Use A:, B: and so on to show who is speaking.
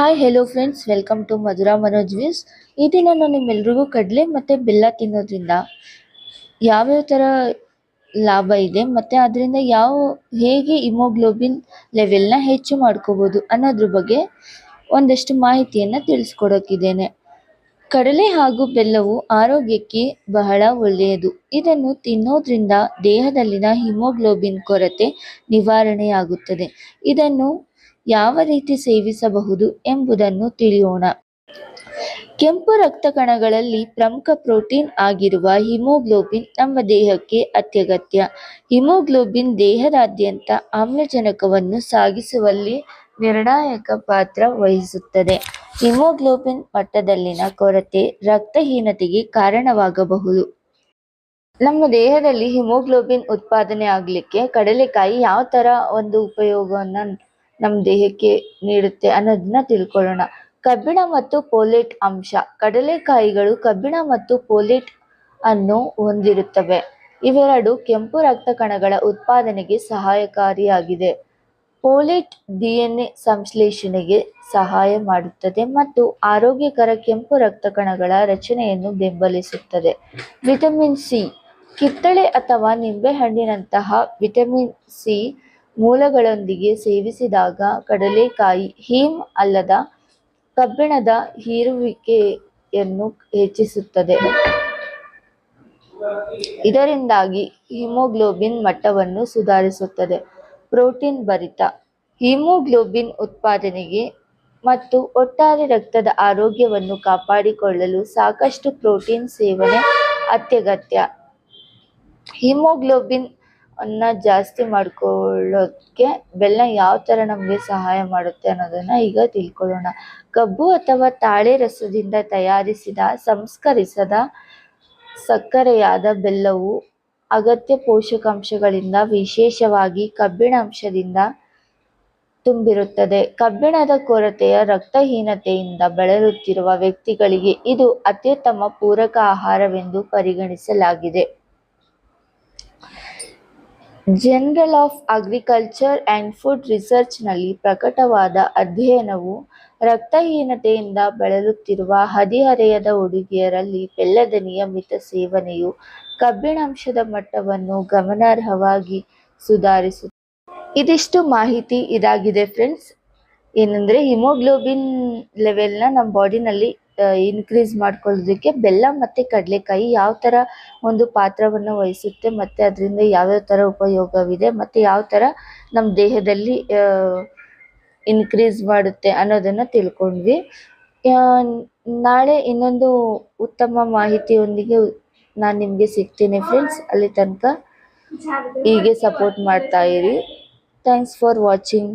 A: Hi hello friends, welcome to Madhura Manoj views. ಈ ದಿನ ನಾನು ನಿಮ್ಮೆಲ್ರಿಗೂ ಕಡಲೆ ಮತ್ತು ಬೆಲ್ಲ ತಿನ್ನೋದ್ರಿಂದ ಯಾವ್ಯಾವ ಥರ ಲಾಭ ಇದೆ ಮತ್ತು ಅದರಿಂದ ಹೇಗೆ ಹಿಮೋಗ್ಲೋಬಿನ್ ಲೆವೆಲ್ನ ಹೆಚ್ಚು ಮಾಡ್ಕೋಬೋದು ಅನ್ನೋದ್ರ ಬಗ್ಗೆ ಒಂದಷ್ಟು ಮಾಹಿತಿಯನ್ನು ತಿಳಿಸ್ಕೊಡೋಕ್ಕಿದ್ದೇನೆ. ಕಡಲೆ ಹಾಗೂ ಬೆಲ್ಲವು ಆರೋಗ್ಯಕ್ಕೆ ಬಹಳ ಒಳ್ಳೆಯದು. ಇದನ್ನು ತಿನ್ನೋದ್ರಿಂದ ದೇಹದಲ್ಲಿನ ಹಿಮೋಗ್ಲೋಬಿನ್ ಕೊರತೆ ನಿವಾರಣೆಯಾಗುತ್ತದೆ. ಇದನ್ನು ಯಾವ ರೀತಿ ಸೇವಿಸಬಹುದು ಎಂಬುದನ್ನು ತಿಳಿಯೋಣ. ಕೆಂಪು ರಕ್ತ ಕಣಗಳಲ್ಲಿ ಪ್ರಮುಖ ಪ್ರೋಟೀನ್ ಆಗಿರುವ ಹಿಮೋಗ್ಲೋಬಿನ್ ನಮ್ಮ ದೇಹಕ್ಕೆ ಅತ್ಯಗತ್ಯ. ಹಿಮೋಗ್ಲೋಬಿನ್ ದೇಹದಾದ್ಯಂತ ಆಮ್ಲಜನಕವನ್ನು ಸಾಗಿಸುವಲ್ಲಿ ನಿರ್ಣಾಯಕ ಪಾತ್ರ ವಹಿಸುತ್ತದೆ. ಹಿಮೋಗ್ಲೋಬಿನ್ ಮಟ್ಟದಲ್ಲಿನ ಕೊರತೆ ರಕ್ತಹೀನತೆಗೆ ಕಾರಣವಾಗಬಹುದು. ನಮ್ಮ ದೇಹದಲ್ಲಿ ಹಿಮೋಗ್ಲೋಬಿನ್ ಉತ್ಪಾದನೆ ಆಗಲಿಕ್ಕೆ ಕಡಲೆಕಾಯಿ ಯಾವ ಥರ ಒಂದು ಉಪಯೋಗವನ್ನು ನಮ್ಮ ದೇಹಕ್ಕೆ ನೀಡುತ್ತೆ ಅನ್ನೋದನ್ನ ತಿಳ್ಕೊಳ್ಳೋಣ. ಕಬ್ಬಿಣ ಮತ್ತು ಫೋಲೇಟ್ ಅಂಶ. ಕಡಲೆಕಾಯಿಗಳು ಕಬ್ಬಿಣ ಮತ್ತು ಫೋಲೇಟ್ ಅನ್ನು ಹೊಂದಿರುತ್ತವೆ. ಇವೆರಡು ಕೆಂಪು ರಕ್ತ ಕಣಗಳ ಉತ್ಪಾದನೆಗೆ ಸಹಾಯಕಾರಿಯಾಗಿದೆ. ಫೋಲೇಟ್ DNA ಸಂಶ್ಲೇಷಣೆಗೆ ಸಹಾಯ ಮಾಡುತ್ತದೆ ಮತ್ತು ಆರೋಗ್ಯಕರ ಕೆಂಪು ರಕ್ತ ಕಣಗಳ ರಚನೆಯನ್ನು ಬೆಂಬಲಿಸುತ್ತದೆ. Vitamin C. ಕಿತ್ತಳೆ ಅಥವಾ ನಿಂಬೆಹಣ್ಣಿನಂತಹ ವಿಟಮಿನ್ ಸಿ ಮೂಲಗಳೊಂದಿಗೆ ಸೇವಿಸಿದಾಗ ಕಡಲೆಕಾಯಿ ಹೀಮ್ ಅಲ್ಲದ ಕಬ್ಬಿಣದ ಹೀರುವಿಕೆಯನ್ನು ಹೆಚ್ಚಿಸುತ್ತದೆ. ಇದರಿಂದಾಗಿ ಹಿಮೋಗ್ಲೋಬಿನ್ ಮಟ್ಟವನ್ನು ಸುಧಾರಿಸುತ್ತದೆ. ಪ್ರೋಟೀನ್ ಭರಿತ. ಹಿಮೋಗ್ಲೋಬಿನ್ ಉತ್ಪಾದನೆಗೆ ಮತ್ತು ಒಟ್ಟಾರೆ ರಕ್ತದ ಆರೋಗ್ಯವನ್ನು ಕಾಪಾಡಿಕೊಳ್ಳಲು ಸಾಕಷ್ಟು ಪ್ರೋಟೀನ್ ಸೇವನೆ ಅತ್ಯಗತ್ಯ. ಹಿಮೋಗ್ಲೋಬಿನ್ ಅನ್ನ ಜಾಸ್ತಿ ಮಾಡ್ಕೊಳ್ಳೋದಕ್ಕೆ ಬೆಲ್ಲ ಯಾವ ಥರ ನಮಗೆ ಸಹಾಯ ಮಾಡುತ್ತೆ ಅನ್ನೋದನ್ನು ಈಗ ತಿಳ್ಕೊಳ್ಳೋಣ. ಕಬ್ಬು ಅಥವಾ ತಾಳೆ ರಸದಿಂದ ತಯಾರಿಸಿದ ಸಂಸ್ಕರಿಸದ ಸಕ್ಕರೆಯಾದ ಬೆಲ್ಲವು ಅಗತ್ಯ ಪೋಷಕಾಂಶಗಳಿಂದ ವಿಶೇಷವಾಗಿ ಕಬ್ಬಿಣಾಂಶದಿಂದ ತುಂಬಿರುತ್ತದೆ. ಕಬ್ಬಿಣದ ಕೊರತೆಯ ರಕ್ತಹೀನತೆಯಿಂದ ಬಳಲುತ್ತಿರುವ ವ್ಯಕ್ತಿಗಳಿಗೆ ಇದು ಅತ್ಯುತ್ತಮ ಪೂರಕ ಆಹಾರವೆಂದು ಪರಿಗಣಿಸಲಾಗಿದೆ. Journal of Agriculture and Food ರಿಸರ್ಚ್ನಲ್ಲಿ ಪ್ರಕಟವಾದ ಅಧ್ಯಯನವು ರಕ್ತಹೀನತೆಯಿಂದ ಬಳಲುತ್ತಿರುವ ಹದಿಹರೆಯದ ಹುಡುಗಿಯರಲ್ಲಿ ಬೆಲ್ಲದ ನಿಯಮಿತ ಸೇವನೆಯು ಕಬ್ಬಿಣಾಂಶದ ಮಟ್ಟವನ್ನು ಗಮನಾರ್ಹವಾಗಿ ಸುಧಾರಿಸುತ್ತದೆ. ಇದಿಷ್ಟು ಮಾಹಿತಿ ಇದಾಗಿದೆ ಫ್ರೆಂಡ್ಸ್. ಏನಂದರೆ ಹಿಮೋಗ್ಲೋಬಿನ್ ಲೆವೆಲ್ನ ನಮ್ಮ ಬಾಡಿನಲ್ಲಿ ಇನ್ಕ್ರೀಸ್ ಮಾಡ್ಕೊಳ್ಳೋದಕ್ಕೆ ಬೆಲ್ಲ ಮತ್ತು ಕಡಲೆಕಾಯಿ ಯಾವ ಥರ ಒಂದು ಪಾತ್ರವನ್ನು ವಹಿಸುತ್ತೆ ಮತ್ತು ಅದರಿಂದ ಯಾವ್ಯಾವ ಥರ ಉಪಯೋಗವಿದೆ ಮತ್ತು ಯಾವ ಥರ ನಮ್ಮ ದೇಹದಲ್ಲಿ ಇನ್ಕ್ರೀಸ್ ಮಾಡುತ್ತೆ ಅನ್ನೋದನ್ನು ತಿಳ್ಕೊಂಡ್ವಿ. ನಾಳೆ ಇನ್ನೊಂದು ಉತ್ತಮ ಮಾಹಿತಿಯೊಂದಿಗೆ ನಾನು ನಿಮಗೆ ಸಿಗ್ತೀನಿ ಫ್ರೆಂಡ್ಸ್. ಅಲ್ಲಿ ತನಕ ಹೀಗೆ ಸಪೋರ್ಟ್ ಮಾಡ್ತಾ ಇರಿ. Thanks for watching.